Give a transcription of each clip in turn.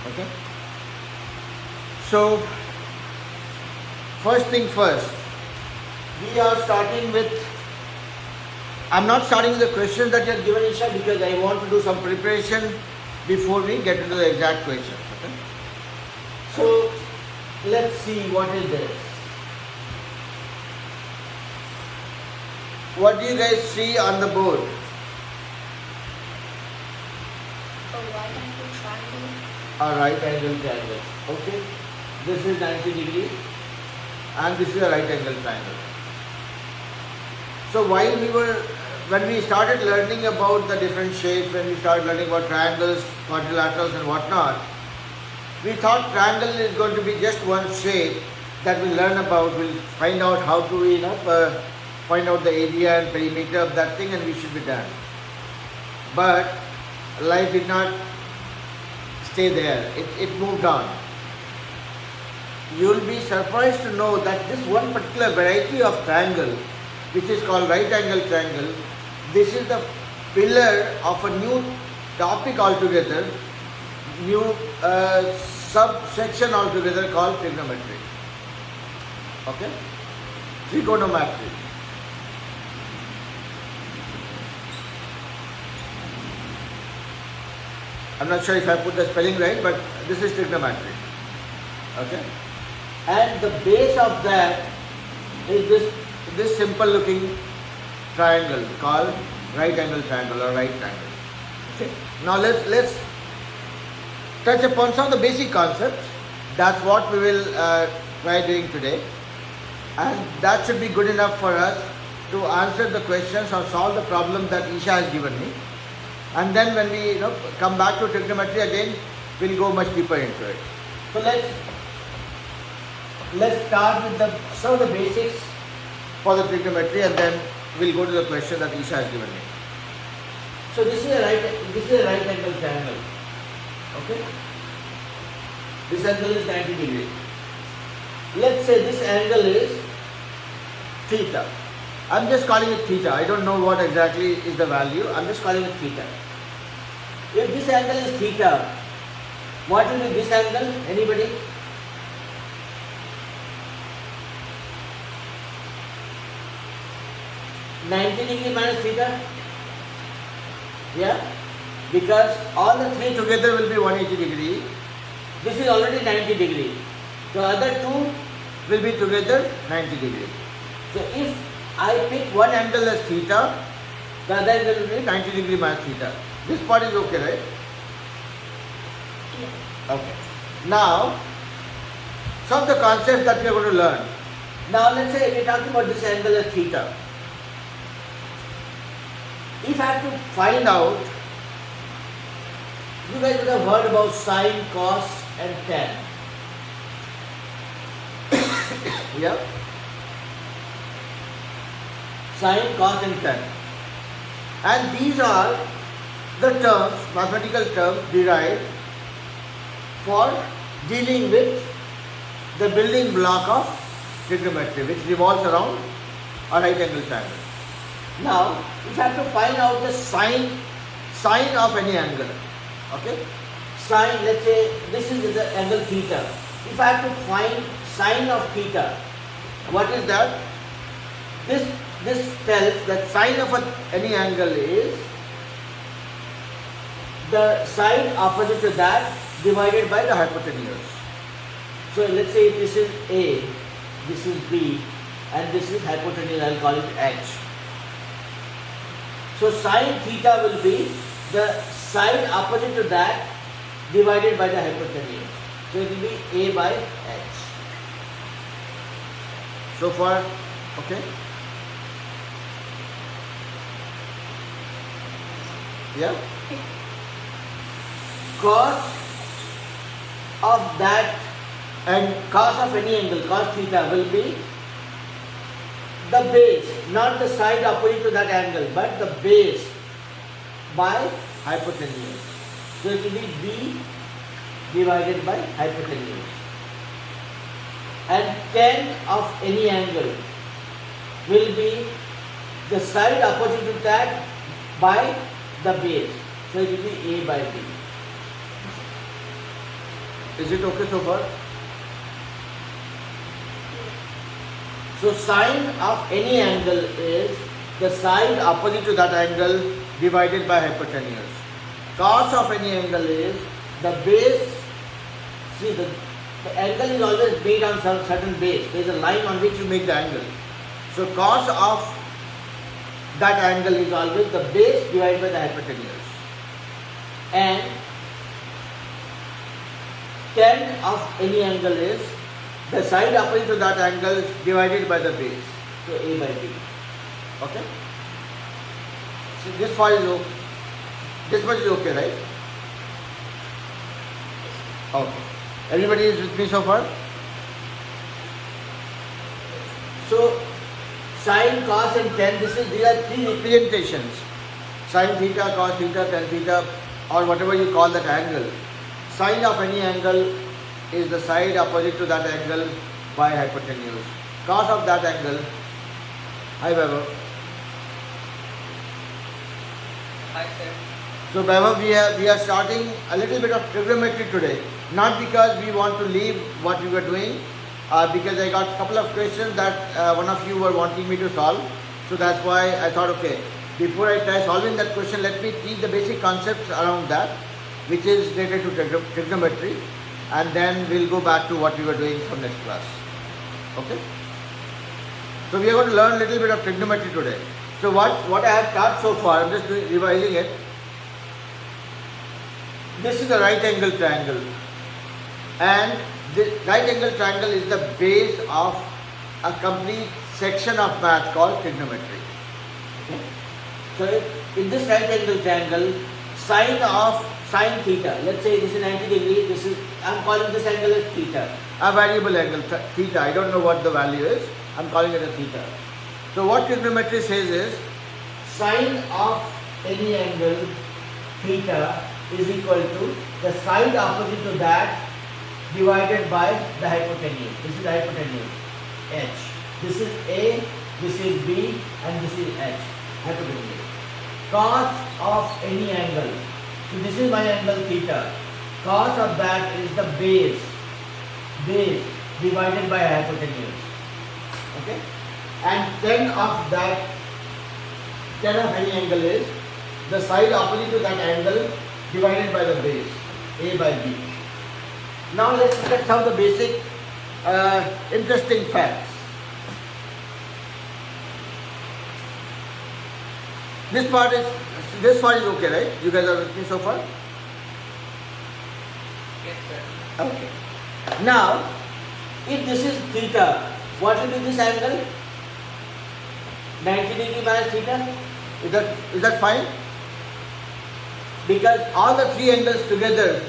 Okay. So first thing first, we are starting with. I'm not starting with the questions that you have given, Isha, because I want to do some preparation before we get into the exact questions. Okay. So let's see what is this. What do you guys see on the board? A right angle triangle. Okay. This is 90 degree and this is a right angle triangle. So when we started learning about the different shapes, when we started learning about triangles, quadrilaterals and whatnot, we thought triangle is going to be just one shape that we'll learn about. We'll find out how to find out the area and perimeter of that thing, and we should be done. But life did not stay there. It moved on. You'll be surprised to know that this one particular variety of triangle, which is called right angle triangle, this is the pillar of a new topic altogether, new subsection altogether called trigonometry. Okay? Trigonometry. I'm not sure if I put the spelling right, but this is trigonometry. Okay? And the base of that is this simple looking triangle called right angle triangle or right triangle. Okay? Now let's touch upon some of the basic concepts. That's what we will try doing today, and that should be good enough for us to answer the questions or solve the problem that Isha has given me. And then when we come back to trigonometry again, we'll go much deeper into it. So let's start with some of the basics for the trigonometry, and then we'll go to the question that Isha has given me. So this is a right angle triangle. Okay? This angle is 90 degree. Let's say this angle is theta. I'm just calling it theta. I don't know what exactly is the value. I'm just calling it theta. If this angle is theta, what will be this angle? Anybody? (90 minus theta? Yeah? Because all the three together will be 180 degree. This is already 90 degree. The other two will be together 90 degree. So if I pick one angle as theta, the other angle will be 90 degree minus theta. This part is okay, right? Yeah. Okay. Now, some of the concepts that we are going to learn. Now let's say we are talking about this angle as theta. If I have to find out, you guys would have heard about sine, cos and tan. Yeah? Sine, cos and tan. And these are the terms, mathematical terms derived for dealing with the building block of trigonometry, which revolves around a right angle triangle. Now, if I have to find out the sine of any angle, okay? Sine, let's say this is the angle theta. If I have to find sine of theta, what is that? This tells that sine of any angle is the side opposite to that divided by the hypotenuse. So let's say this is A, this is B, and this is hypotenuse, I'll call it H. So sine theta will be the side opposite to that divided by the hypotenuse. So it will be A by H. So far, okay? Yeah? Cos of that and cos of any angle, cos theta will be the base, not the side opposite to that angle, but the base by hypotenuse. So it will be B divided by hypotenuse. And tan of any angle will be the side opposite to that by the base. So it will be A by B. Is it okay so far? So sine of any angle is the side opposite to that angle divided by hypotenuse. Cos of any angle is the base. See, the angle is always made on some certain base. There is a line on which you make the angle. So cos of that angle is always the base divided by the hypotenuse. And tan of any angle is the side opposite to that angle divided by the base. So A by B. Okay? So this much is okay, right? Okay. Everybody is with me so far? So sine, cos and tan, these are three representations. Sine theta, cos theta, tan theta, or whatever you call that angle. Sine of any angle is the side opposite to that angle by hypotenuse. Cos of that angle, hi Vaibhav. Hi sir. So Vaibhav, we are starting a little bit of trigonometry today. Not because we want to leave what we were doing, because I got a couple of questions that one of you were wanting me to solve. So that's why I thought, okay, before I try solving that question, let me teach the basic concepts around that, which is related to trigonometry, and then we'll go back to what we were doing from next class. Okay? So we are going to learn a little bit of trigonometry today. So what I have taught so far, I'm just revising it. This is a right angle triangle, and the right angle triangle is the base of a complete section of math called trigonometry. Okay? So in this right angle triangle, sine theta, let's say this is 90 degree, I'm calling this angle as theta, a variable angle theta, I don't know what the value is, I'm calling it a theta. So what trigonometry says is sine of any angle theta is equal to the side opposite to that divided by the hypotenuse. This is the hypotenuse, h. This is A, this is B, and this is h, hypotenuse. Cos of any angle. So this is my angle theta. Cos of that is the base divided by hypotenuse. Okay? And tan of that, tan of any angle is the side opposite to that angle divided by the base, A by B. Now let's look at some of the basic interesting facts. This part is okay, right? You guys are with me so far? Yes sir. Okay. Now, if this is theta, what will be this angle? 90 degree minus theta? Is that fine? Because all the three angles together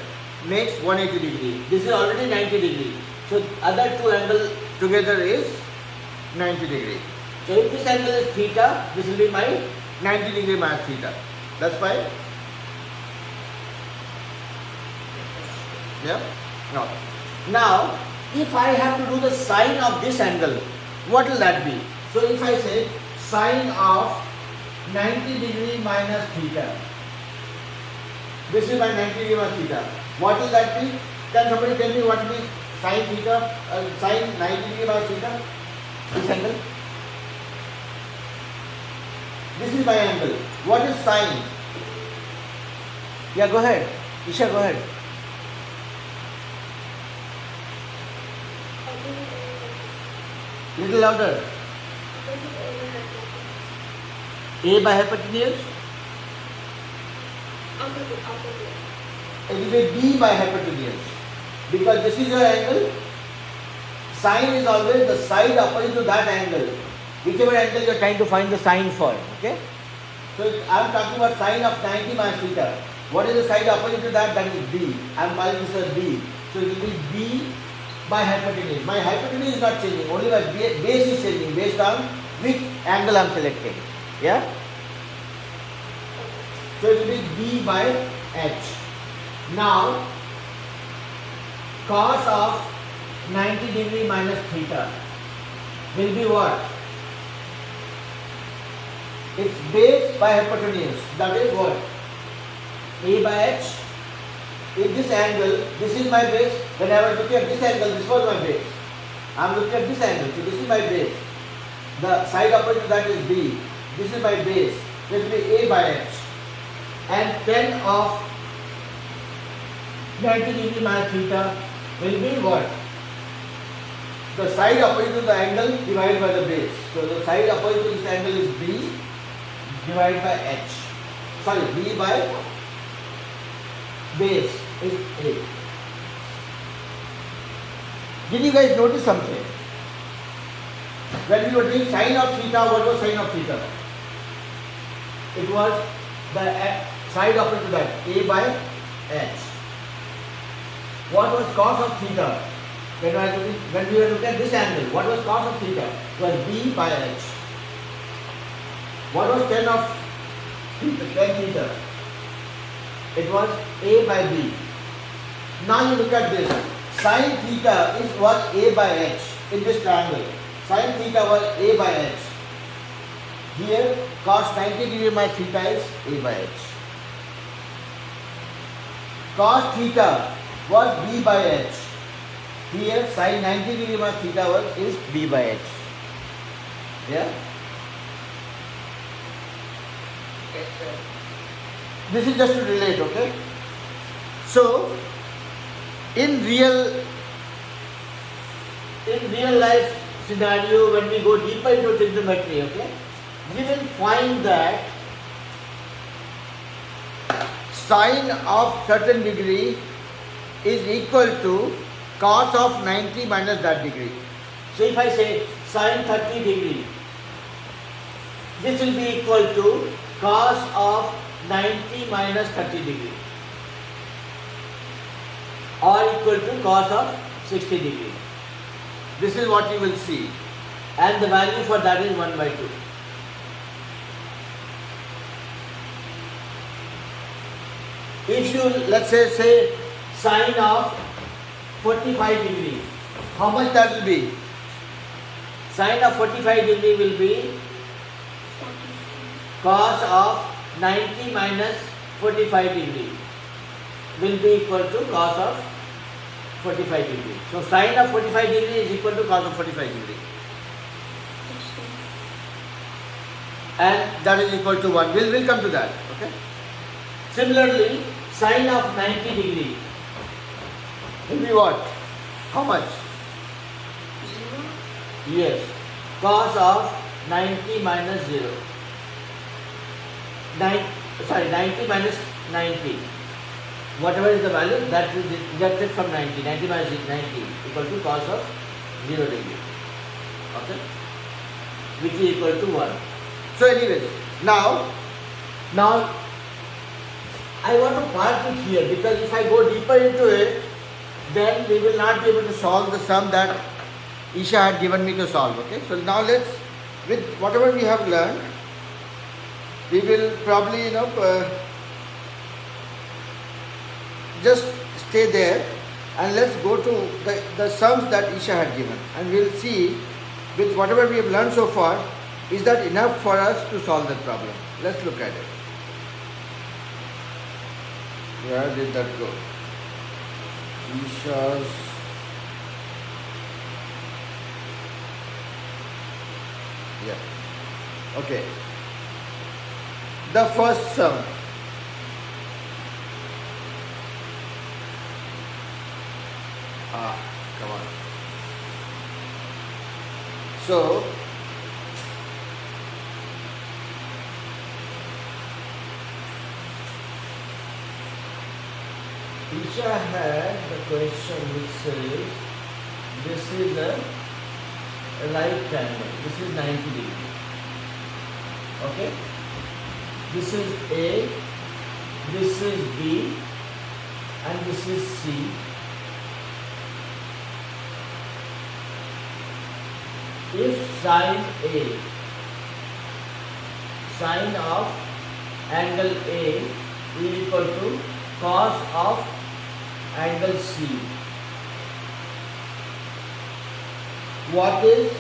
makes 180 degree. This is already 90 degree. So other two angles together is 90 degree. So if this angle is theta, this will be my 90 degree minus theta. That's fine? Yeah? No. Now, if I have to do the sine of this angle, what will that be? So if I say sine of 90 degree minus theta, this is my 90 degree minus theta. What will that be? Can somebody tell me what will be sine theta, sine 90 degree minus theta? This angle. This is my angle. What is sine? Yeah, go ahead. Isha, go ahead. Little louder. A by hypotenuse? It will be B by hypotenuse. Because this is your angle. Sine is always the side opposite to that angle. Whichever angle you are trying to find the sine for. Okay? So I am talking about sine of 90 minus theta. What is the side opposite to that? That is B. I am calling this as B. So it will be B by hypotenuse. My hypotenuse is not changing. Only my base is changing based on which angle I am selecting. Yeah? So it will be B by H. Now, cos of 90 degree minus theta will be what? It's base by hypotenuse. That is what? A by H in this angle, this is my base. When I was looking at this angle, this was my base. I am looking at this angle, so this is my base. The side opposite to that is B. This is my base. So it will be A by H. And tan of 90 degree minus theta will be what? The side opposite to the angle divided by the base. So the side opposite to this angle is B divided by H. Sorry, B by base is A. Did you guys notice something? When we were doing sine of theta, what was sine of theta? It was the side opposite to that, A by H. What was cos of theta? When we were looking at this angle, what was cos of theta? It was B by H. What was tan of theta? Tan theta? It was A by B. Now you look at this. Sin theta was A by H in this triangle. Sin theta was A by H. Here cos 90 degree minus theta is A by H. Cos theta was B by H. Here sin 90 degree minus theta is B by H. Yeah? Yes, sir. This is just to relate, okay? So, in real life scenario, when we go deeper into trigonometry, okay, we will find that sine of certain degree is equal to cos of 90 minus that degree. So if I say sine 30 degree, this will be equal to cos of 90 minus 30 degree, or equal to cos of 60 degree. This is what you will see, and the value for that is 1 by 2. If you, let's say sine of 45 degree, how much that will be? Sine of 45 degree will be cos of 90 minus 45 degree will be equal to cos of 45 degree. So sine of 45 degree is equal to cos of 45 degree. And that is equal to 1. We'll come to that. Okay. Similarly, sine of 90 degree will be what? How much? 0. Yes. Cos of 90 minus 0. 90 minus 90. Whatever is the value, that is deducted from 90. 90 minus 90 equal to cos of 0 degree. Okay? Which is equal to 1. So anyways, now I want to park it here, because if I go deeper into it, then we will not be able to solve the sum that Isha had given me to solve. Okay? So now let's, with whatever we have learned, we will probably, just stay there and let's go to the sums that Isha had given, and we'll see with whatever we have learned so far, is that enough for us to solve that problem. Let's look at it. Where did that go? Isha's okay. The first sum. Come on. So, Isha had the question which says, this is a right triangle. This is 90 degree. Okay? This is A, this is B, and this is C. If sine A, sine of angle A is equal to cos of angle C, what is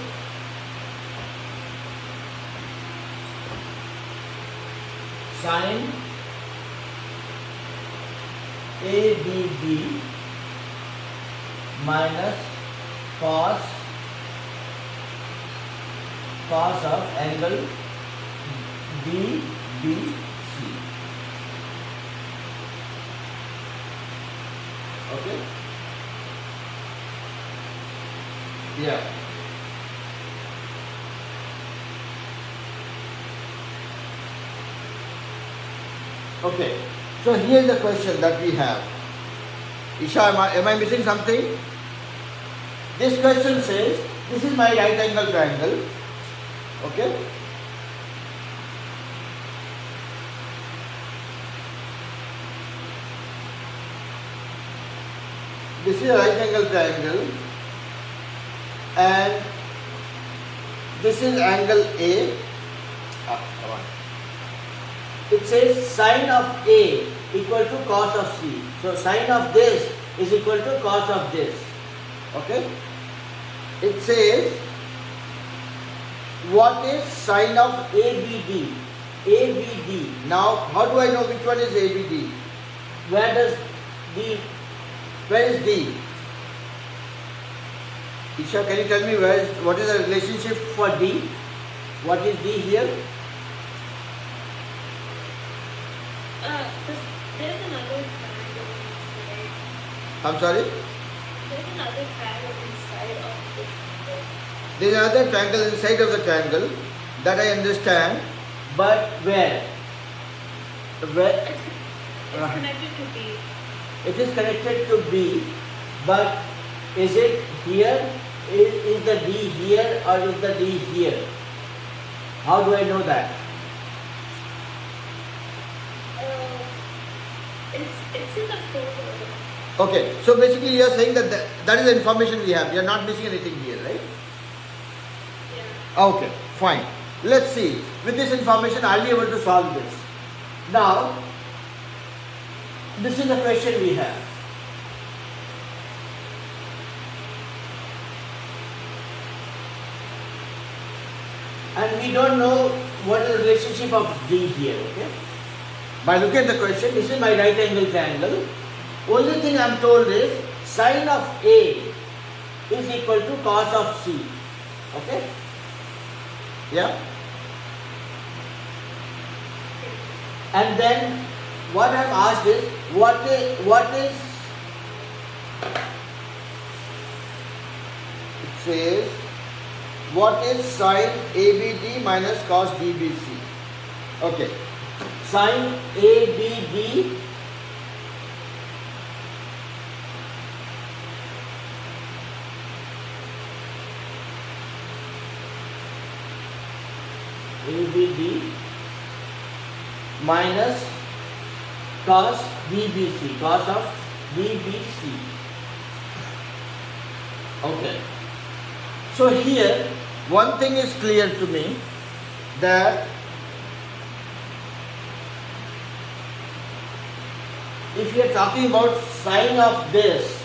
sine ABB minus cos of angle DBC. Okay? Yeah. Okay. So here is the question that we have. Isha, am I missing something? This question says, this is my right angle triangle. Okay? This is a right angle triangle and this is angle A. Come on. It says sine of A equal to cos of C. So sine of this is equal to cos of this. Okay? It says what is sine of ABD? ABD. Now how do I know which one is ABD? Where is D? Isha, can you tell me what is the relationship for D? What is D here? There's another triangle inside. I'm sorry? There's another triangle inside of the triangle. There is another triangle inside of the triangle that I understand, but where? Where? It's connected to B. It is connected to B, but is it here? Is the D here or is the D here? How do I know that? It's in the photo. Okay, so basically you are saying that that is the information we have. We are not missing anything here, right? Yeah. Okay, fine. Let's see. With this information, I'll be able to solve this. Now, this is the question we have. And we don't know what is the relationship of D here, okay? By looking at the question, this is my right angle triangle. Only thing I am told is sine of A is equal to cos of C. Okay? Yeah? And then what I am asked is what is it says what is sine ABD minus cos DBC? Okay. Sine ABD minus cos DBC, cos of DBC. Okay. So here one thing is clear to me, that if you are talking about sine of this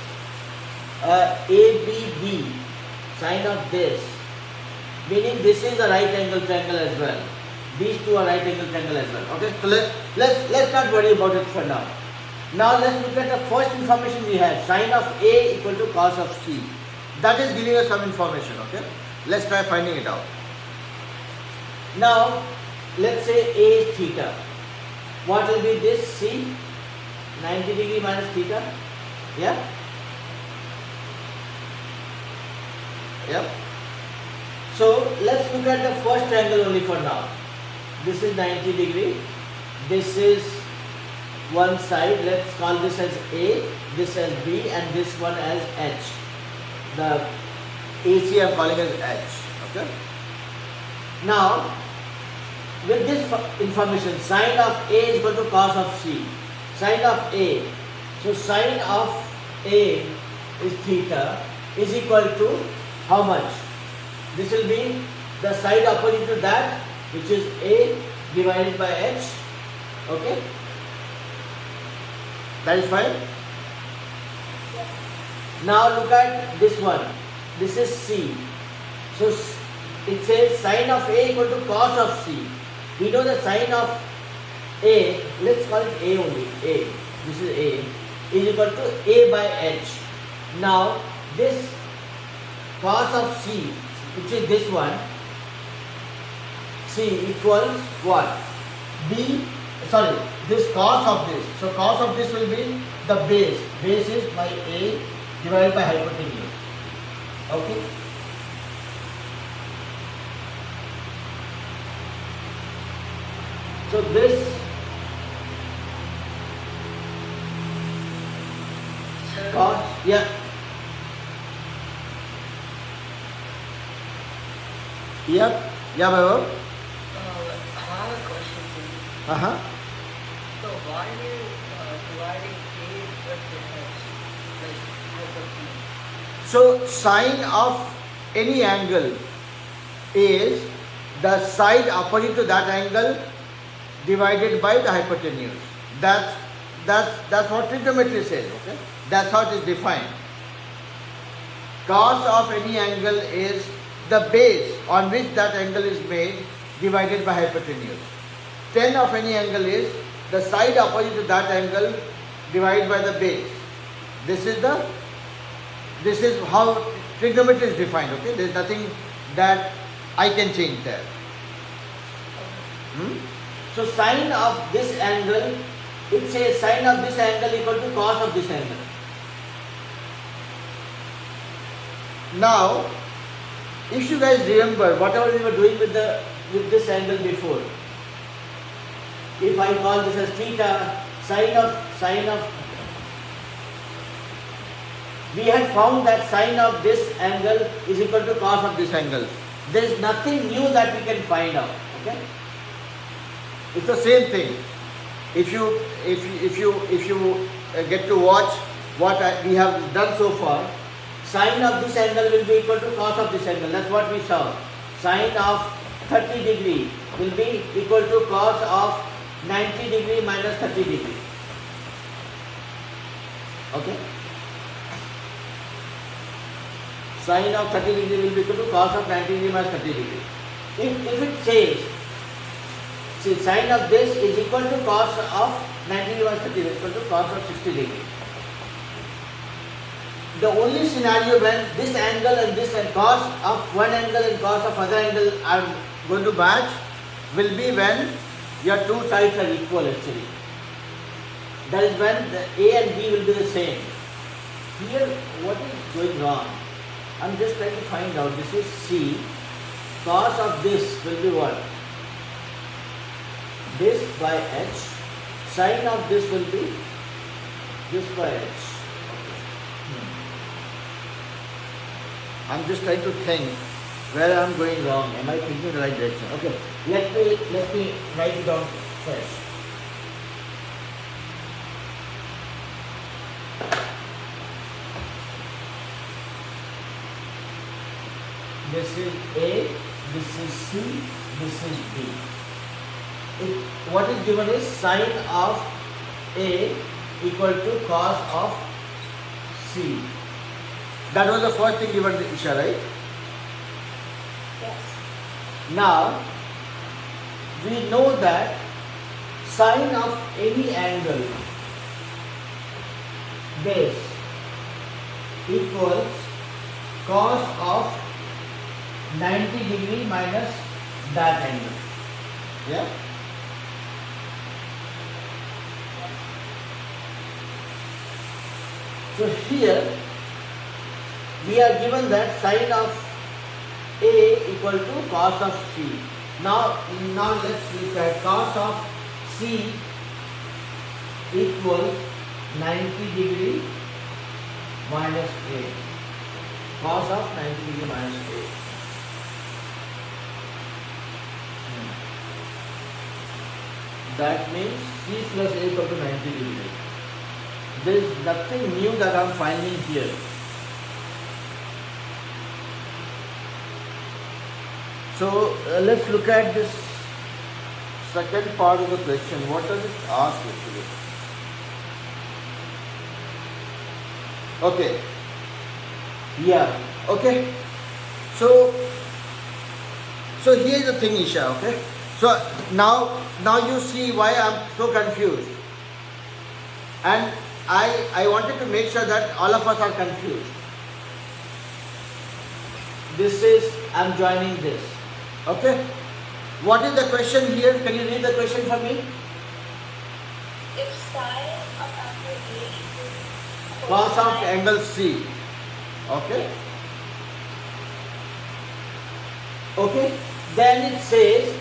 ABD, sine of this, meaning this is a right angle triangle as well. These two are right angle triangle as well. Okay, so let's not worry about it for now. Now let's look at the first information we have. Sine of A equal to cos of C. That is giving us some information. Okay, let's try finding it out. Now let's say A is theta. What will be this C? 90 degree minus theta. Yeah. Yep. So let's look at the first triangle only for now. This is 90 degree. This is one side. Let's call this as A, this as B, and this one as H. The AC I am calling as H. Okay. Now, with this information, sine of A is equal to cos of C. Sine of A. So sine of A is theta is equal to how much? This will be the side opposite to that, which is A divided by H. Okay? That is fine? Now look at this one. This is C. So it says sine of A equal to cos of C. We know the sine of A, let's call it A only. A. This is A. is equal to A by H. Now this cos of C, which is this one, C equals what? B, sorry, this cos of this. So cos of this will be the base. Base is my A divided by hypotenuse. Okay. So this Sir, cos, yeah. Yep. Yeah, Baba. I have a question for you. Uh-huh. So why are you dividing A with the H? Like hypotenuse? So sine of any angle is the side opposite to that angle divided by the hypotenuse. That's what trigonometry says. Okay, that's how it is defined. Cos of any angle is the base on which that angle is made divided by hypotenuse. Tan of any angle is the side opposite to that angle divided by the base. This is how trigonometry is defined. Okay, there is nothing that I can change there. So sine of this angle, it says sine of this angle equal to cos of this angle. Now, if you guys remember whatever we were doing with this angle before, if I call this as theta, sine of we had found that sine of this angle is equal to cos of this angle. There is nothing new that we can find out. Okay, it's the same thing. If you get to watch what we have done so far, sine of this angle will be equal to cos of this angle. That's what we saw. Sine of 30 degree will be equal to cos of 90 degree minus 30 degree. Okay. Sine of 30 degree will be equal to cos of 90 degree minus 30 degree. If it says, see, sine of this is equal to cos of 90 degree minus 30 degree is equal to cos of 60 degree. The only scenario when this angle and this and cos of one angle and cos of other angle are going to match will be when your two sides are equal actually. That is when the A and B will be the same. Here, what is going wrong? I'm just trying to find out. This is C. Cos of this will be what? This by H. Sine of this will be this by H. I'm just trying to think where I'm going wrong. Am I thinking the right direction? Okay. Let me write it down first. This is A, this is C, this is B. What is given is sine of A equal to cos of C. That was the first thing given, Isha, right? Yes. Now, we know that sine of any angle base equals cos of 90 degree minus that angle. Yeah? So here we are given that sine of A equal to cos of C. Now let's look at cos of C equals 90 degree minus A. Cos of 90 degree minus A. That means C plus A equal to 90 degree. There is nothing new that I am finding here. So let's look at this second part of the question. What does it ask actually? Okay. Yeah. Okay. So here's the thing, Isha. Okay. So now you see why I'm so confused. And I wanted to make sure that all of us are confused. This is, I'm joining this. Okay? What is the question here? Can you read the question for me? If sine of angle A equals Cos of cosine- angle C. Okay? Yes. Okay? Then it says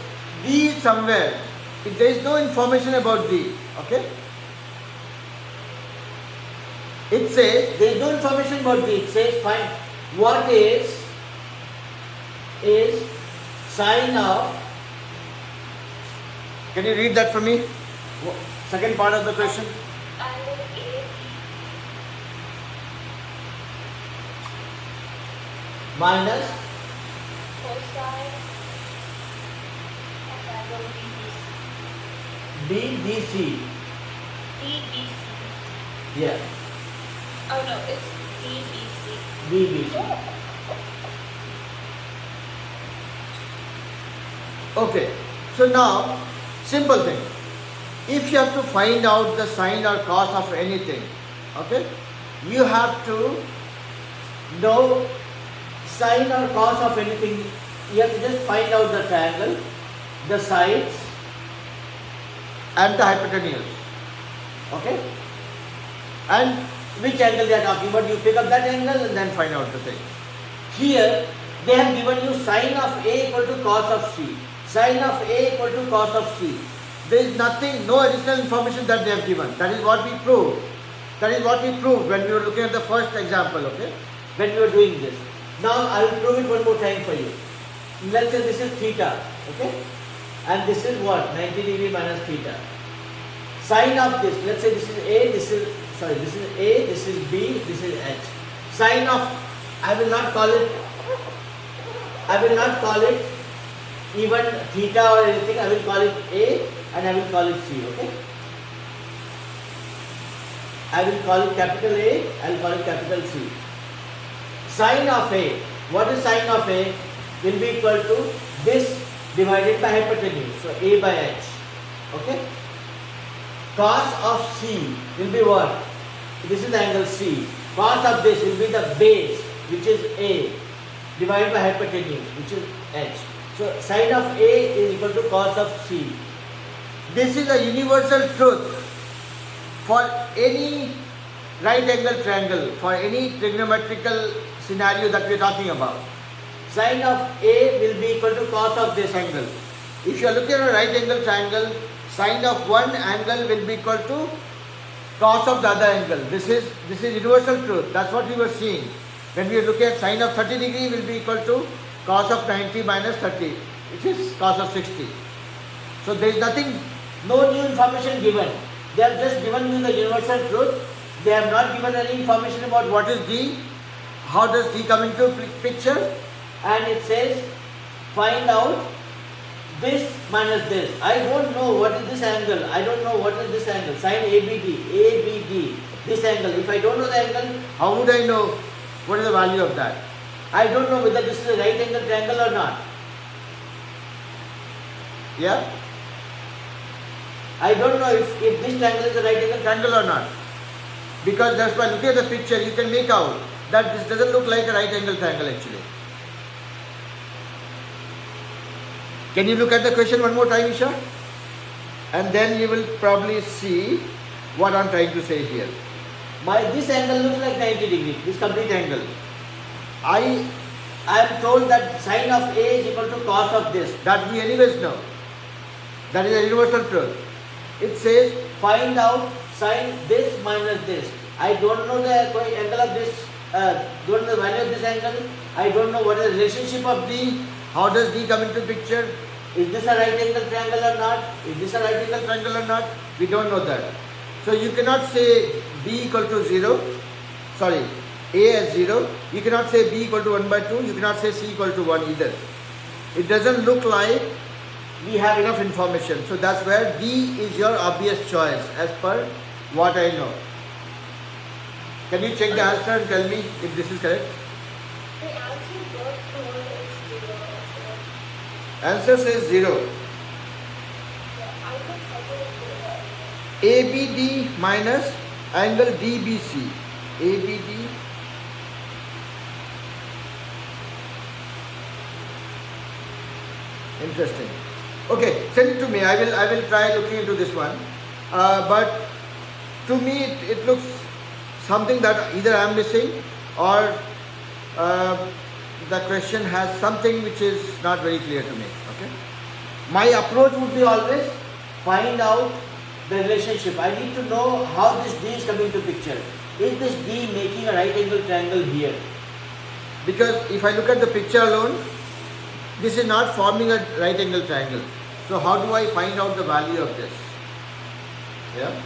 D somewhere. There is no information about D. Okay? It says, there is no information about D. It says, find what is sine of. Can you read that for me? Second part of the question. Angle A Minus cosine of angle BDC. BBC. Yeah. Oh no, it's BBC. BBC. Okay. So now, simple thing. If you have to find out the sine or cos of anything, okay, you have to know sine or cos of anything. You have to just find out the triangle, the sides, and the hypotenuse. Okay? And which angle they are talking about, you pick up that angle and then find out the thing. Here, they have given you sine of A equal to cos of C. Sine of A equal to cos of C. There is nothing, no additional information that they have given. That is what we proved. That is what we proved when we were looking at the first example, okay? When we were doing this. Now I will prove it one more time for you. Let's say this is theta, okay? And this is what? 90 degree minus theta. Sine of this, let's say this is A, this is A, this is B, this is H. Sine of, I will not call it even theta or anything, I will call it A and I will call it C, okay? I will call it capital A, I will call it capital C. Sine of A, what is sine of A? Will be equal to this divided by hypotenuse, so A by H, okay? Cos of C will be what? This is the angle C. Cos of this will be the base, which is A, divided by hypotenuse, which is H. So sine of A is equal to cos of C. This is a universal truth for any right angle triangle, for any trigonometrical scenario that we are talking about. Sine of A will be equal to cos of this angle. If you are looking at a right angle triangle, sine of one angle will be equal to cos of the other angle. This is universal truth. That's what we were seeing. When we were looking at sine of 30 degree will be equal to cos of 90 minus 30, which is cos of 60. So there is nothing, no new information given. They have just given you the universal truth. They have not given any information about what is D, how does D come into picture, and it says find out this minus this. I don't know what is this angle. I don't know what is this angle. Sine ABD, this angle. If I don't know the angle, how would I know what is the value of that? I don't know whether this is a right angle triangle or not. Yeah? I don't know if this triangle is a right angle triangle or not. Because that's why looking at the picture, you can make out that this doesn't look like a right angle triangle actually. Can you look at the question one more time, Isha? And then you will probably see what I'm trying to say here. This angle looks like 90 degree, this complete angle. I am told that sine of A is equal to cos of this. That we anyways know. That is a universal truth. It says find out sine this minus this. I don't know the angle of this, don't know the value of this angle. I don't know what is the relationship of D. How does D come into picture? Is this a right angle triangle or not? Is this a right angle triangle or not? We don't know that. So you cannot say B equal to 0. Sorry, A as 0. You cannot say B equal to 1 by 2. You cannot say C equal to 1 either. It doesn't look like we have enough information. So that's where D is your obvious choice as per what I know. Can you check the answer and tell me if this is correct? The answer got towards 0. Answer says 0. Yeah, I think something is 0. ABD minus angle DBC. ABD. Interesting. Okay, send it to me. I will try looking into this one. But to me, it looks something that either I am missing or the question has something which is not very clear to me. Okay. My approach would be always find out the relationship. I need to know how this D is coming to picture. Is this D making a right angle triangle here? Because if I look at the picture alone, this is not forming a right angle triangle. So how do I find out the value of this? Yeah.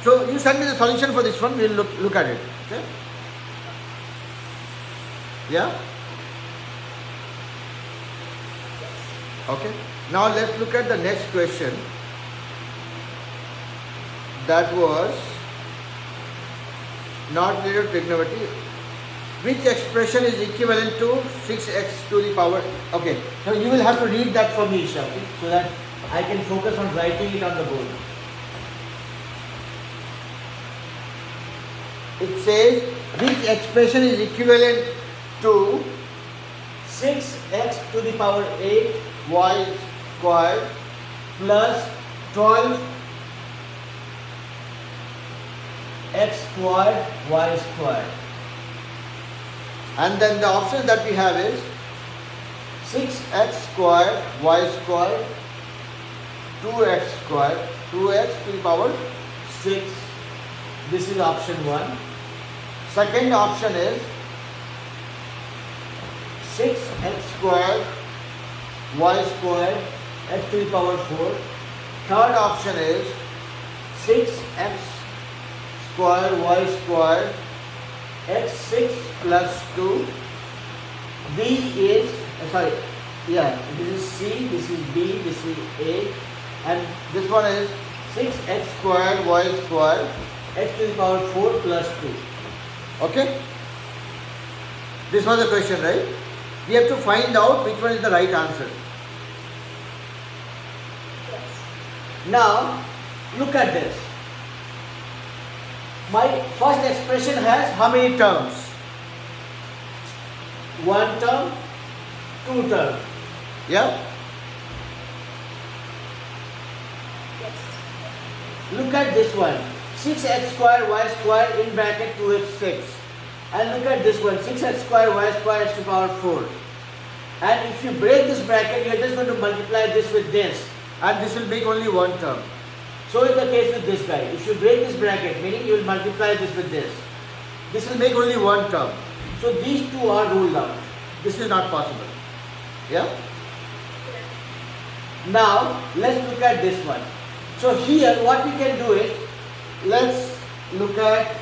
So you send me the solution for this one. We'll look at it. Okay. Yeah. Okay. Now let's look at the next question. That was not related to trigonometry. Which expression is equivalent to 6x to the power? Okay. So you will have to read that for me, Isha, okay? So that I can focus on writing it on the board. It says which expression is equivalent to 6x to the power 8 y squared plus 12 x squared y squared. And then the options that we have is 6x squared y squared, 2x squared, 2x to the power 6. This is option 1. Second option is 6x squared y squared x to the power 4. Third option is 6x squared y squared x6 plus 2. B is this is C, this is B, this is A, and this one is 6x squared y squared x to the power 4 plus 2. Okay? This was the question, right? We have to find out which one is the right answer. Yes. Now, look at this. My first expression has how many terms? One term, two terms. Yeah? Yes. Look at this one. 6x square y square in bracket 2x6. And look at this one. 6x square y square x to the power 4. And if you break this bracket, you are just going to multiply this with this. And this will make only one term. So is the case with this guy. If you break this bracket, meaning you will multiply this with this. This will make only one term. So these two are ruled out. This is not possible. Yeah? Now, let's look at this one. So here, what we can do is, let's look at,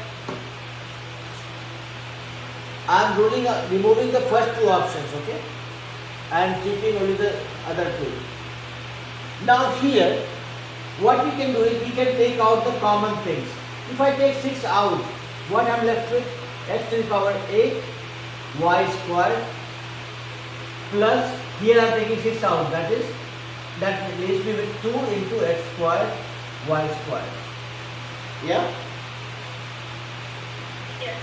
I am removing the first two options, okay? And keeping only the other two. Now here, what we can do is we can take out the common things. If I take 6 out, what I am left with? X to the power 8 y squared plus, here I am taking 6 out, that leaves me with 2 into x squared y squared. Yeah? Yes.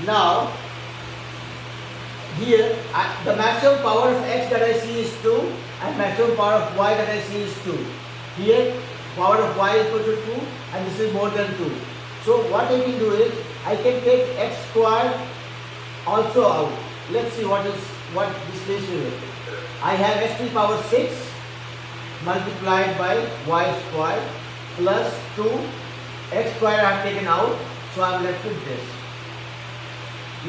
Now, here the maximum power of x that I see is 2 and maximum power of y that I see is 2. Here power of y is equal to 2 and this is more than 2. So what I can do is I can take x squared also out. Let's see what this leaves me with. I have x to the power 6 multiplied by y squared plus 2 x squared I have taken out, so I am left with this.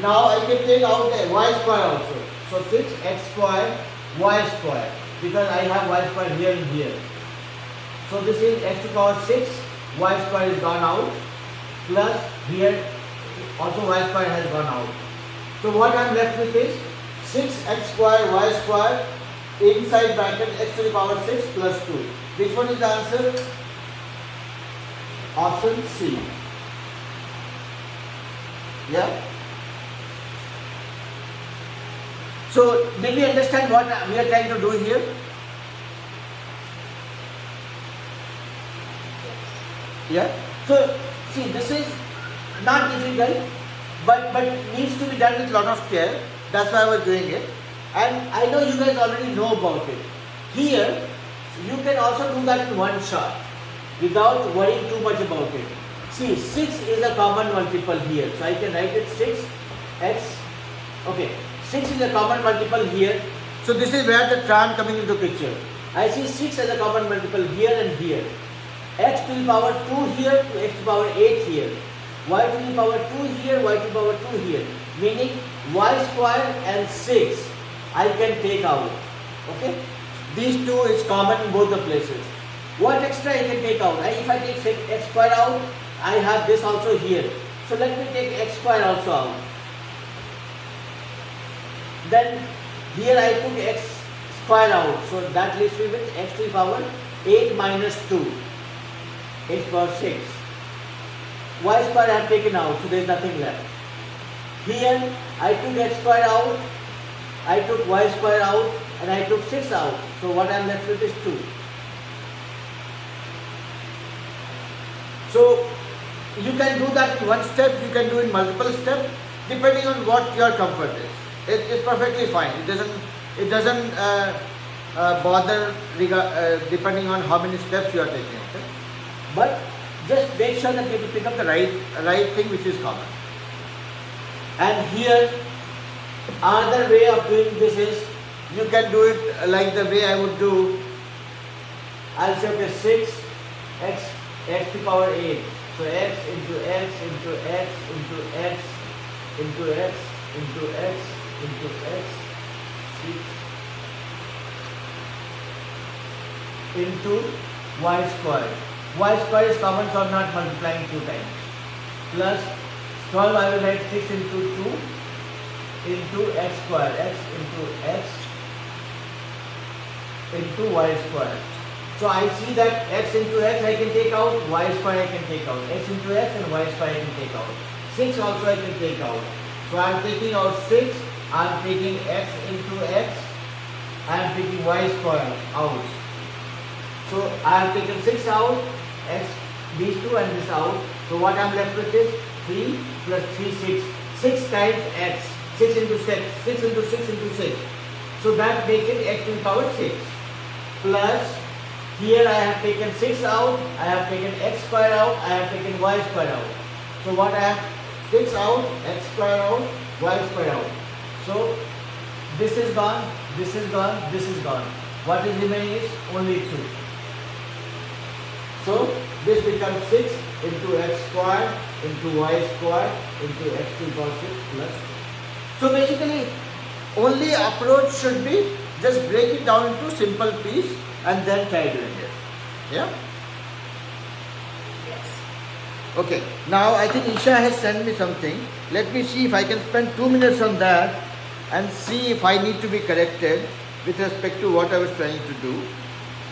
Now I can take out the y square also. So 6x square y square, because I have y square here and here. So this is x to the power 6, y square is gone out, plus here also y square has gone out. So what I am left with is 6x square y square inside bracket x to the power 6 plus 2. Which one is the answer? Option C. Yeah? So, did we understand what we are trying to do here? Yeah? So see, this is not difficult, but needs to be done with a lot of care. That's why I was doing it. And I know you guys already know about it. Here, you can also do that in one shot without worrying too much about it. See, 6 is a common multiple here. So I can write it 6x. Okay, 6 is a common multiple here. So this is where the tran coming into picture. I see 6 as a common multiple here and here. X to the power 2 here to x to the power 8 here. Y to the power 2 here, y to the power 2 here. Meaning y square and 6 I can take out. Okay? These two is common in both the places. What extra I can take out? If I take x square out, I have this also here. So let me take x square also out. Then here I took x square out. So that leaves me with x to the power 8 minus 2. X power 6. Y square I have taken out, so there is nothing left. Here I took x square out, I took y square out, and I took 6 out. So what I am left with is 2. So you can do that in one step, you can do it in multiple steps, depending on what your comfort is. It's perfectly fine. It doesn't bother depending on how many steps you are taking. Okay? But just make sure that you have to pick up the right thing which is common. And here, another way of doing this is, you can do it like the way I would do. I'll say, okay, 6 x to the power 8. So x into x into x into x into x into x into x 6 into y square. Y square is common, so I am not multiplying 2 times. Plus 12 I will write 6 into 2 into x square. X into x into y square. So I see that x into x I can take out, y square I can take out. X into x and y square I can take out. 6 also I can take out. So I am taking out 6, I am taking x into x, I am taking y square out. So I have taken 6 out, x, these two and this out. So what I am left with is 3 plus 3, 6. 6 times x. 6 into 6. 6 into 6 into 6. So that makes it x to the power 6. Plus, here I have taken 6 out, I have taken x square out, I have taken y square out. So what I have 6 out, x square out, y square out. So this is gone, this is gone, this is gone. What is remaining is only 2. So this becomes 6 into x square into y square into x to the power 6 plus 2. So basically, only approach should be just break it down into simple piece and then try doing it. Yeah? Yes. Okay. Now I think Isha has sent me something. Let me see if I can spend 2 minutes on that and see if I need to be corrected with respect to what I was trying to do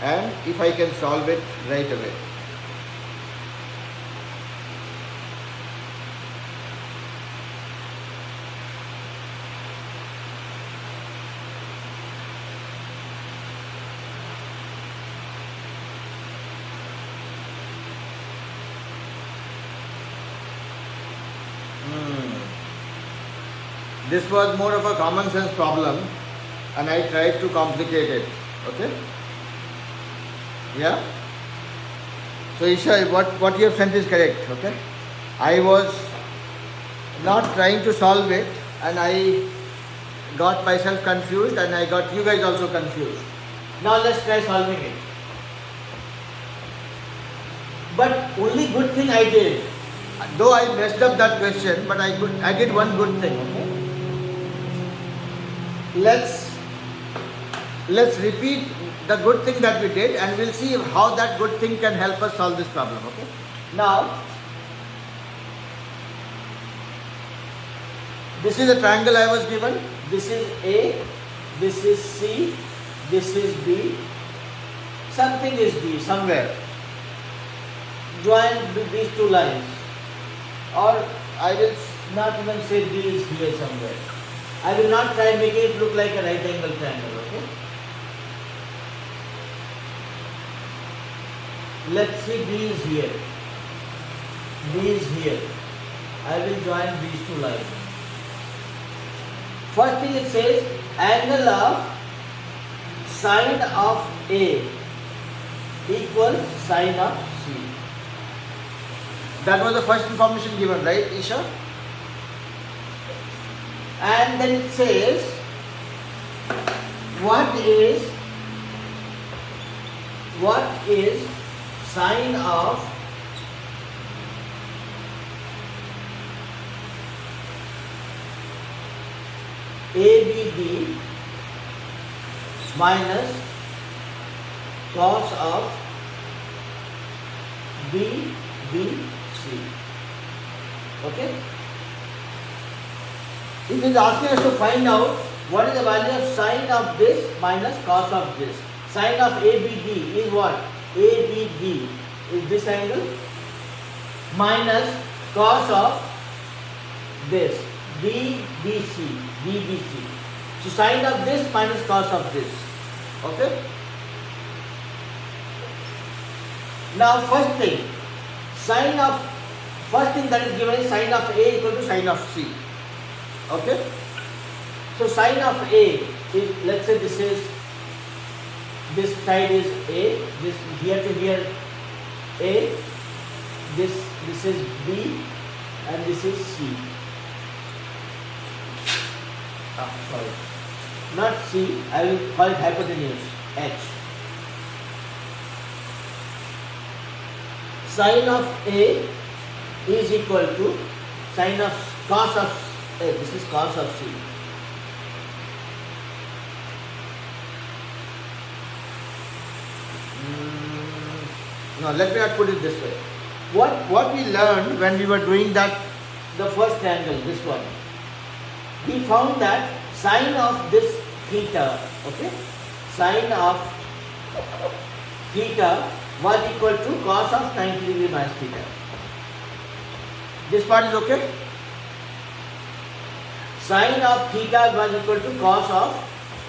and if I can solve it right away. This was more of a common sense problem and I tried to complicate it. Okay? Yeah? So Isha, what you have sent is correct. Okay? I was not trying to solve it and I got myself confused and I got you guys also confused. Now let's try solving it. But only good thing I did, though I messed up that question, but I did one good thing. Okay? Let's repeat the good thing that we did and we'll see how that good thing can help us solve this problem. Okay? Now, this is the triangle I was given. This is A, this is C, this is B. Something is D somewhere. Join these two lines. Or I will not even say D is here somewhere. I will not try making it look like a right angle triangle, okay? Let's see D is here. B is here. I will join these two lines. First thing it says angle of sine of A equals sine of C. That was the first information given, right, Isha? And then it says what is sine of ABD minus cos of BBC. Okay? It is asking us to find out what is the value of sine of this minus cos of this. Sine of ABD is what? ABD is this angle minus cos of this BBC. So sine of this minus cos of this. Okay? Now first thing that is given is sine of A equal to sine of C. Okay? So sine of A is, let's say this side is A, this here to here A, this is B and this is C. Sorry, not C, I will call it hypotenuse, H. Sine of A is equal to sine of cos of A, this is cos of C. No, let me not put it this way. What we learned when we were doing that, the first angle, this one, we found that sine of this theta, okay, sine of theta was equal to cos of 90 degree minus theta. This part is okay? Sine of theta was equal to cos of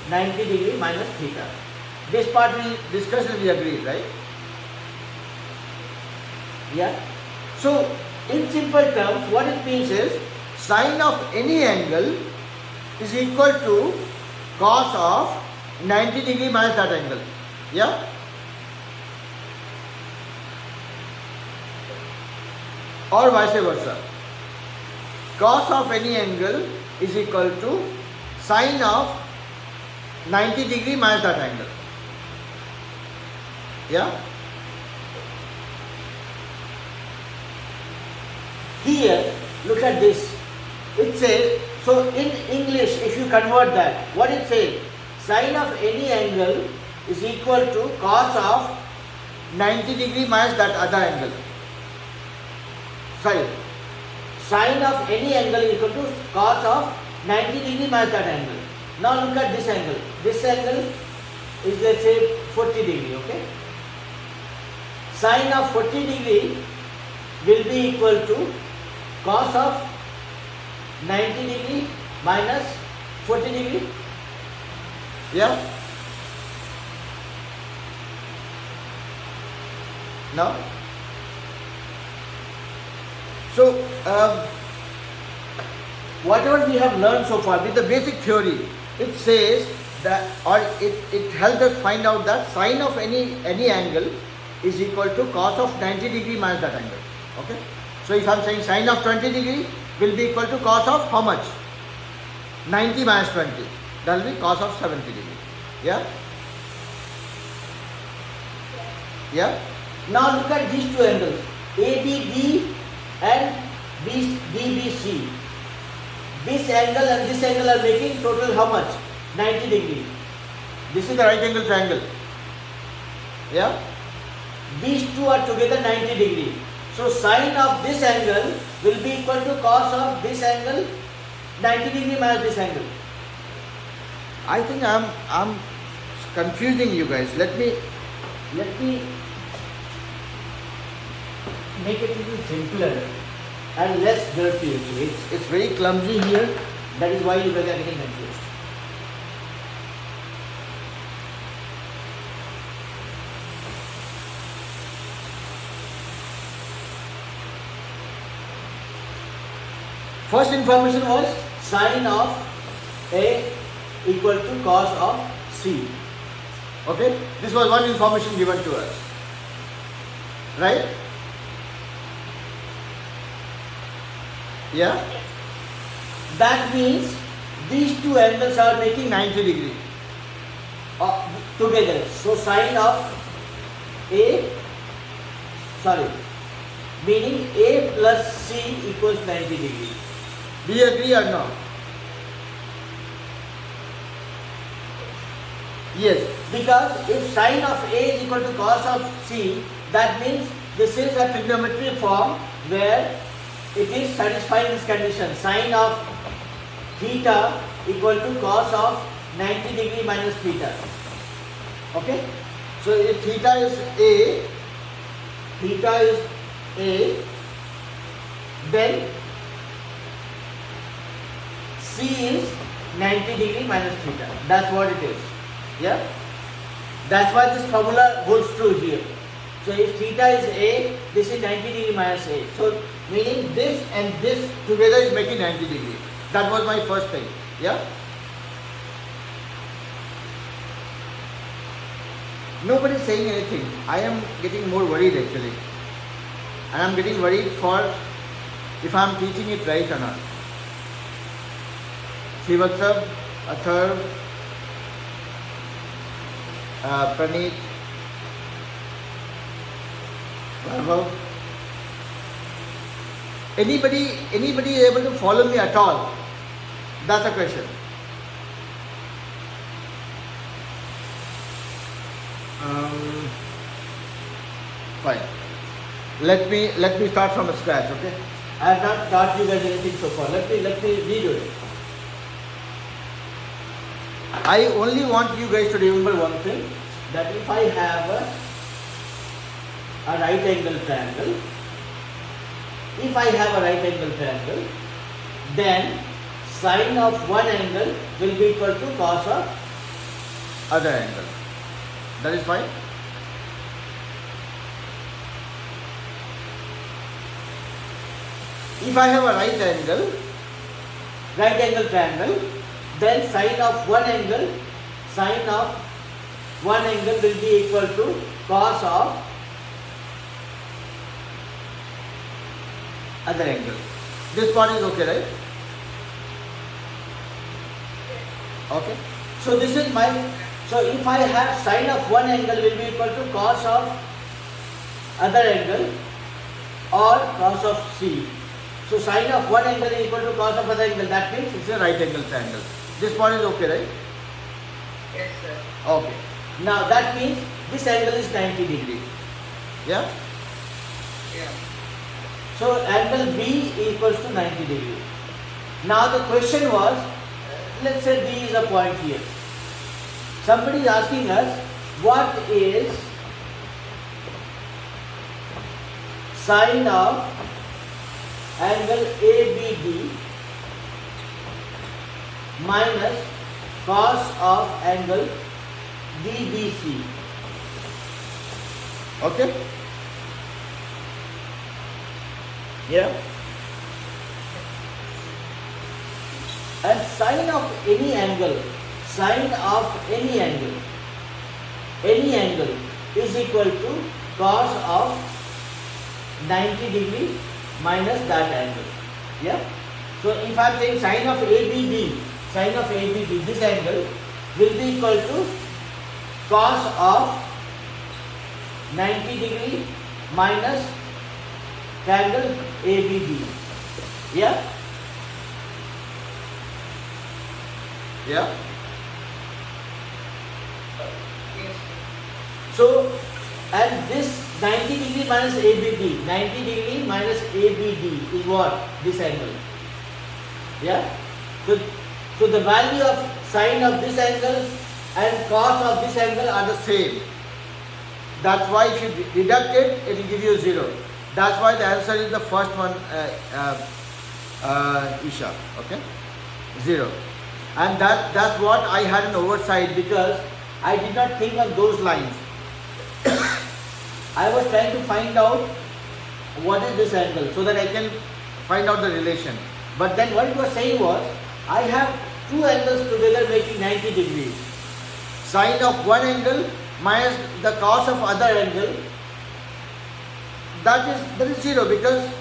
90 degree minus theta. This part we discussed and we agreed, right? Yeah. So, in simple terms, what it means is sine of any angle is equal to cos of 90 degree minus that angle. Yeah? Or vice versa. Cos of any angle is equal to sine of 90 degree minus that angle. Yeah? Here, look at this. It says, so in English, if you convert that, what it says? Sine of any angle is equal to cos of 90 degree minus that other angle. Sorry. Sine of any angle is equal to cos of 90 degree minus that angle. Now look at this angle. This angle is, let's say, 40 degree, okay? Sine of 40 degree will be equal to cos of 90 degree minus 40 degree. Yeah? Now? So, whatever we have learned so far with the basic theory, it says that, or it helps us find out that sine of any angle is equal to cos of 90 degree minus that angle. Okay? So if I am saying sine of 20 degree will be equal to cos of how much? 90 minus 20. That will be cos of 70 degree. Yeah? Yeah? Now look at these two angles, ABD and BBC. This angle and this angle are making total how much? 90 degree. This is the right angle triangle. Yeah? These two are together 90 degree. So sine of this angle will be equal to cos of this angle 90 degree minus this angle. I think I'm confusing you guys. Let me make it a little simpler and less dirty. It's very clumsy here. That is why you guys are getting confused. First information was sine of A equal to cos of C. Okay, this was one information given to us, right? Yeah, that means these two angles are making 90 degree together. So sine of A, meaning A plus C equals 90 degree. Do you agree or no? Yes, because if sine of A is equal to cos of C, that means this is a trigonometry form where it is satisfying this condition. Sine of theta equal to cos of 90 degree minus theta. Okay? So if theta is A, then C is 90 degree minus theta. That's what it is. Yeah? That's why this formula holds true here. So if theta is A, this is 90 degree minus A. So meaning this and this together is making 90 degree. That was my first thing. Yeah? Nobody is saying anything. I am getting more worried actually. And I am getting worried for if I am teaching it right or not. Srivatsab, Athar, Praneet, Vaibhav. Anybody able to follow me at all? That's a question. Fine. Let me start from scratch, okay? I have not taught you guys anything so far. Let me redo it. I only want you guys to remember one thing, that if I have a right angle triangle, then sine of one angle will be equal to cos of other angle. That is fine. If I have a right angle triangle, then sine of one angle will be equal to cos of other angle. This part is okay, right? Okay. So this is so if I have sine of one angle will be equal to cos of other angle or cos of C. So sine of one angle is equal to cos of other angle. That means it's a right angle triangle. This part is okay, right? Yes, sir. Okay. Now that means this angle is 90 degree. Yeah? Yeah. So angle B equals to 90 degree. Now the question was, let's say B is a point here. Somebody is asking us, what is sine of angle ABD minus cos of angle DBC. Okay? Yeah? And sine of any angle is equal to cos of 90 degree minus that angle. Yeah? So if I am saying sine of ABD, this angle will be equal to cos of 90 degree minus angle ABD. Yeah? Yeah? Yes. So, and this 90 degree minus ABD, is what? This angle. Yeah? So the value of sine of this angle and cos of this angle are the same. That's why if you deduct it, it will give you 0. That's why the answer is the first one, Isha. Okay? 0. And that's what I had an oversight, because I did not think on those lines. I was trying to find out what is this angle so that I can find out the relation. But then what it was saying was, I have two angles together making 90 degrees. Sine of one angle minus the cos of other angle, that is 0, because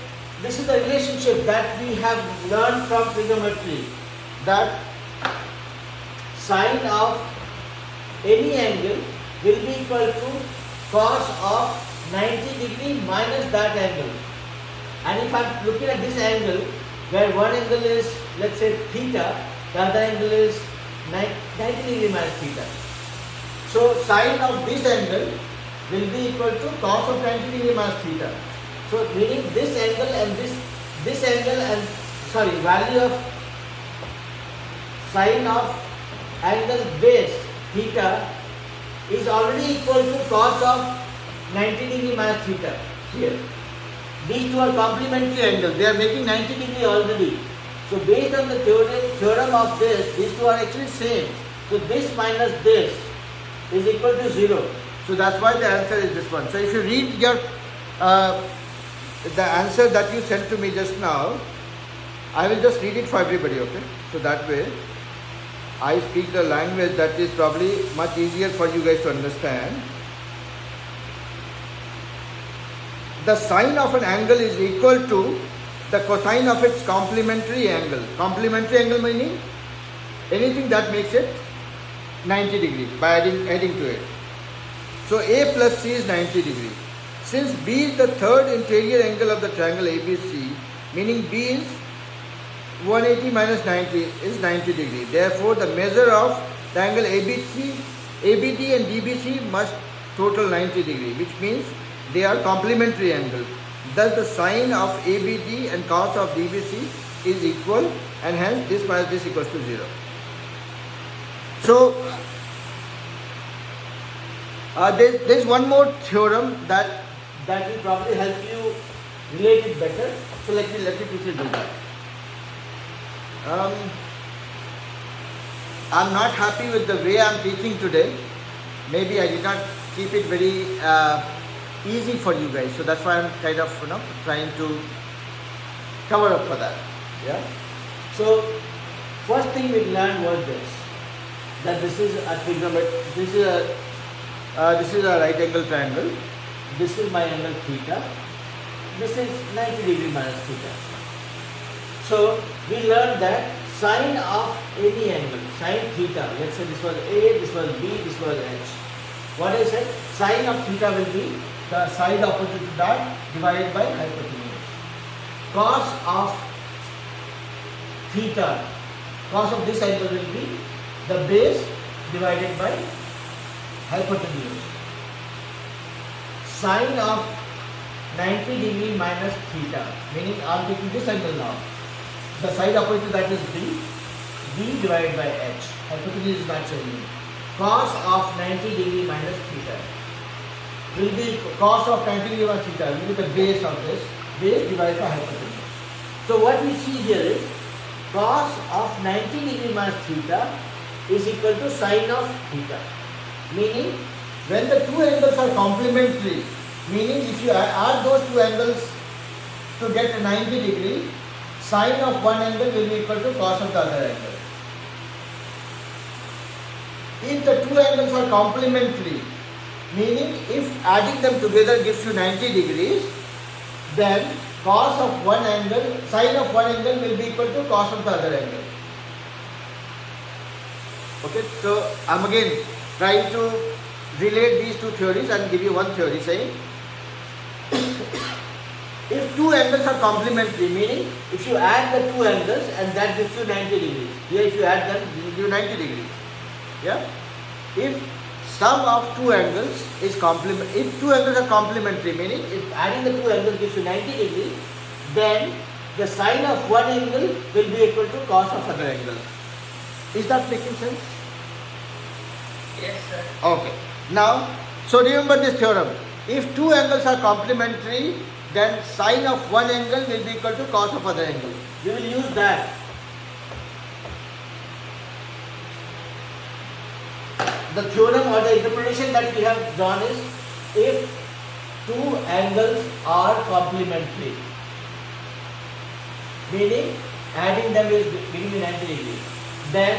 this is the relationship that we have learned from trigonometry, that sine of any angle will be equal to cos of 90 degree minus that angle. And if I am looking at this angle, where one angle is, let's say, theta, the other angle is 90 degree minus theta. So sine of this angle will be equal to cos of 90 degree minus theta. So meaning this angle and this angle and value of sine of angle base theta is already equal to cos of 90 degree minus theta here. These two are complementary angles. They are making 90 degree already. So based on the theorem of this, these two are actually same. So this minus this is equal to 0. So that's why the answer is this one. So if you read your the answer that you sent to me just now, I will just read it for everybody, okay? So that way I speak the language that is probably much easier for you guys to understand. The sine of an angle is equal to the cosine of its complementary angle. Complementary angle meaning anything that makes it 90 degree by adding to it. So A plus C is 90 degree. Since B is the third interior angle of the triangle ABC, meaning B is 180 minus 90 is 90 degree. Therefore, the measure of the angle ABC, ABD and DBC must total 90 degree, which means they are complementary angles. Thus, the sine of ABD and cos of DBC is equal, and hence this minus this equals to 0. So, there's one more theorem that will probably help you relate it better. So let me quickly do that. I'm not happy with the way I'm teaching today. Maybe I did not keep it very easy for you guys. So that's why I'm kind of trying to cover up for that. Yeah. So first thing we learned was this, that this is a trigonometry. This is a right angle triangle. This is my angle theta. This is 90 degree minus theta. So we learned that sine of any angle, sine theta, let's say this was A, this was B, this was H. What I said, sine of theta will be the side opposite to that divided by hypotenuse. Cos of theta, cos of this angle will be the base divided by hypotenuse. Sine of 90 degree minus theta, meaning I am taking this angle now. The side opposite to that is B divided by H. Hypotenuse is not changing. Cos of 90 degree minus theta will be cos of 90 degree minus theta will be the base of this, base divided by hypotenuse. So what we see here is cos of 90 degree minus theta is equal to sine of theta. Meaning when the two angles are complementary, meaning if you add those two angles to get a 90 degree, sine of one angle will be equal to cos of the other angle. If the two angles are complementary, meaning if adding them together gives you 90 degrees, then cos of one angle, sine of one angle will be equal to cos of the other angle. Okay, so I'm again trying to relate these two theories and give you one theory saying if two angles are complementary, meaning if you add the two angles and that gives you 90 degrees. Here if you add them, it will give you 90 degrees. Yeah? If sum of two angles is if two angles are complementary, meaning if adding the two angles gives you 90 degrees, then the sine of one angle will be equal to cos of other angle. Is that making sense? Yes, sir. Okay. Now, so remember this theorem. If two angles are complementary, then sine of one angle will be equal to cos of other angle. We will use that. The theorem or the interpretation that we have drawn is if two angles are complementary, meaning adding them is giving me 90 degrees. Then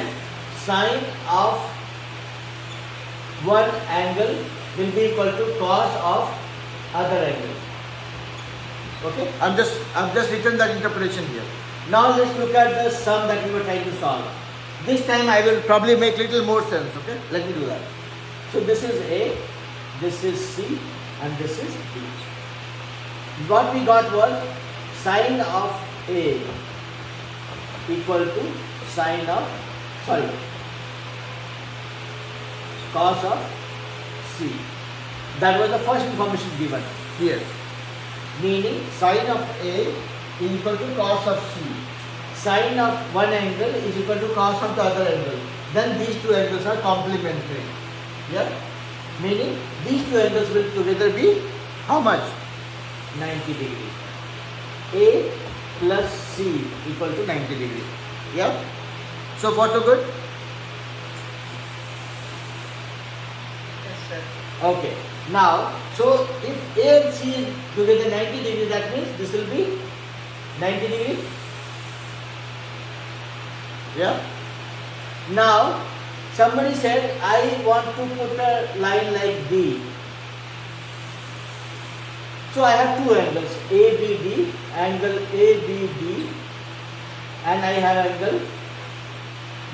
sine of one angle will be equal to cos of other angle. Okay, I'm just written that interpretation here. Now let's look at the sum that we were trying to solve. This time I will probably make little more sense. Okay, let me do that. So this is A, this is C, and this is B. What we got was sine of A equal to cos of C. That was the first information given here. Meaning sine of A is equal to cos of C. Sine of one angle is equal to cos of the other angle. Then these two angles are complementary. Yeah? Meaning these two angles will together be how much? 90 degree. A plus C equal to 90 degree. Yeah? So far so good? Yes, sir. Okay. Now, so if A and C is together 90 degree, that means this will be 90 degree. Yeah? Now, somebody said, I want to put a line like D. So I have two angles, ABD, angle ABD, and I have angle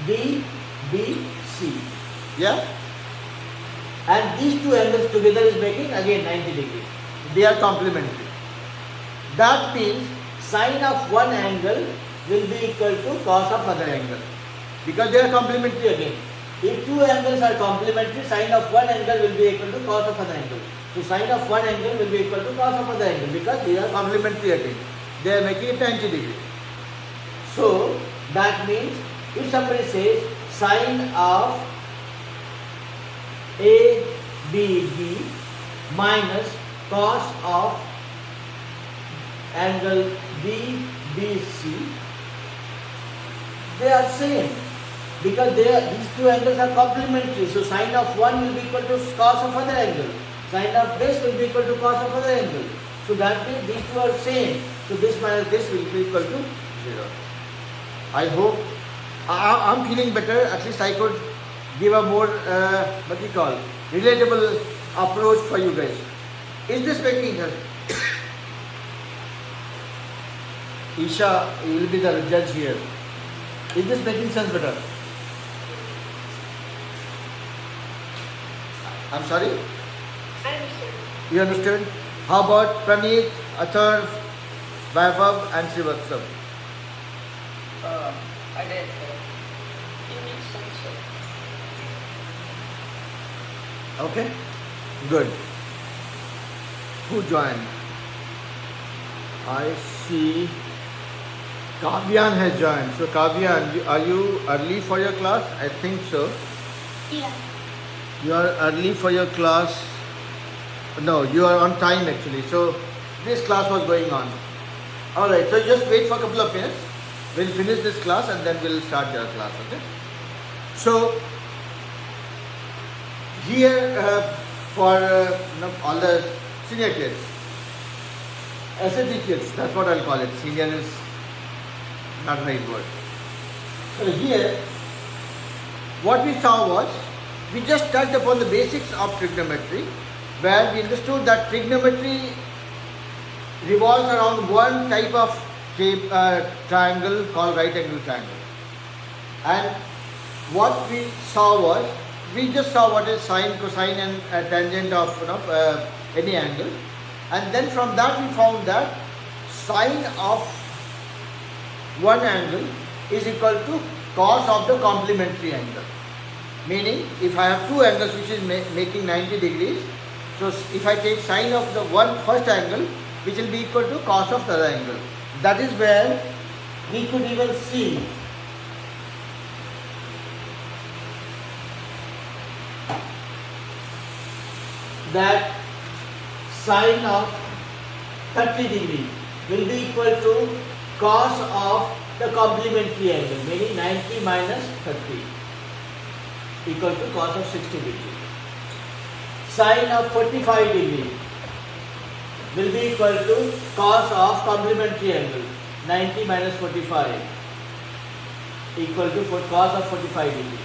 DBC. Yeah? And these two angles together is making again 90 degree. They are complementary. That means sine of one angle will be equal to cos of other angle. Because they are complementary again. If two angles are complementary, sine of one angle will be equal to cos of other angle. So sine of one angle will be equal to cos of other angle because they are complementary again. They are making it 90 degree. So that means if somebody says sine of ABD minus cos of angle DBC, they are same because these two angles are complementary. So sine of one will be equal to cos of other angle. Sine of this will be equal to cos of other angle. So that means these two are same. So this minus this will be equal to 0. I hope I'm feeling better. At least I could give a more relatable approach for you guys. Is this making sense? Isha, you will be the judge here. Is this making sense better? I'm sorry? I understand. You understood? How about Praneet, Athar, Vaibhav and Srivatsam? I did, sir. It makes sense, sir. Okay? Good. Who joined? I see Kavyan has joined. So Kavyan, are you early for your class? I think so. Yeah. You are early for your class. No, you are on time actually. So this class was going on. Alright, so just wait for a couple of minutes. We'll finish this class and then we'll start your class. Okay? So here for all the senior kids, SAT kids, that's what I'll call it. Senior is not the right word. So here, what we saw was, we just touched upon the basics of trigonometry, where we understood that trigonometry revolves around one type of triangle called right angle triangle. And what we saw was, we just saw what is sine, cosine and tangent of any angle. And then from that we found that sine of one angle is equal to cos of the complementary angle. Meaning, if I have two angles which is making 90 degrees, so if I take sine of the first angle, which will be equal to cos of the other angle. That is where we could even see that sine of 30 degree will be equal to cos of the complementary angle, meaning 90 minus 30 equal to cos of 60 degree. Sine of 45 degree will be equal to cos of complementary angle, 90 minus 45 equal to cos of 45 degree.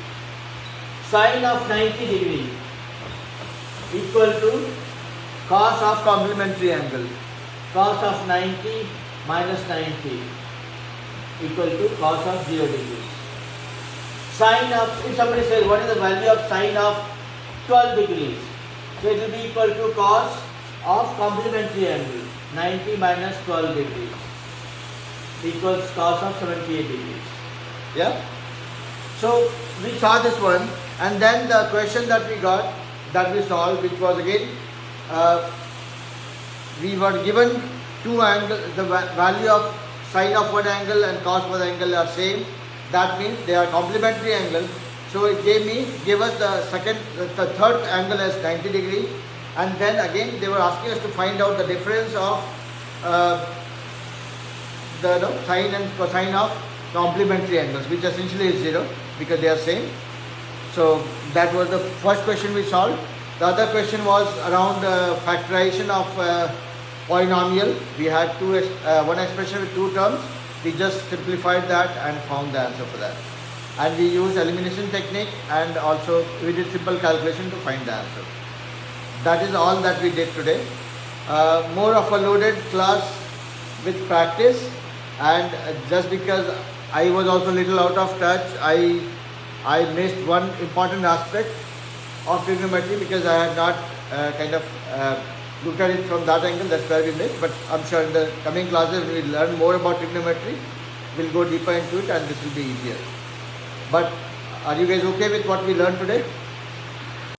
Sine of 90 degree equal to cos of complementary angle. Cos of 90 minus 90 equal to cos of 0 degrees. Sine of, if somebody says what is the value of sine of 12 degrees, so it will be equal to cos of complementary angle 90 minus 12 degrees equals cos of 78 degrees. Yeah. So we saw this one, and then the question that we got, that we solved, which was again we were given two angles, the value of sine of one angle and cos of one angle are same. That means they are complementary angles. So it gave us the third angle as 90 degree, and then again they were asking us to find out the difference of the sine and cosine of complementary angles, which essentially is 0 because they are same. So that was the first question we solved. The other question was around factorization of polynomial. We had one expression with two terms. We just simplified that and found the answer for that. And we used elimination technique, and also we did simple calculation to find the answer. That is all that we did today. More of a loaded class with practice, and just because I was also a little out of touch, I missed one important aspect of trigonometry because I had not looked at it from that angle. That's where we missed. But I'm sure in the coming classes when we learn more about trigonometry, we'll go deeper into it and this will be easier. But are you guys okay with what we learned today?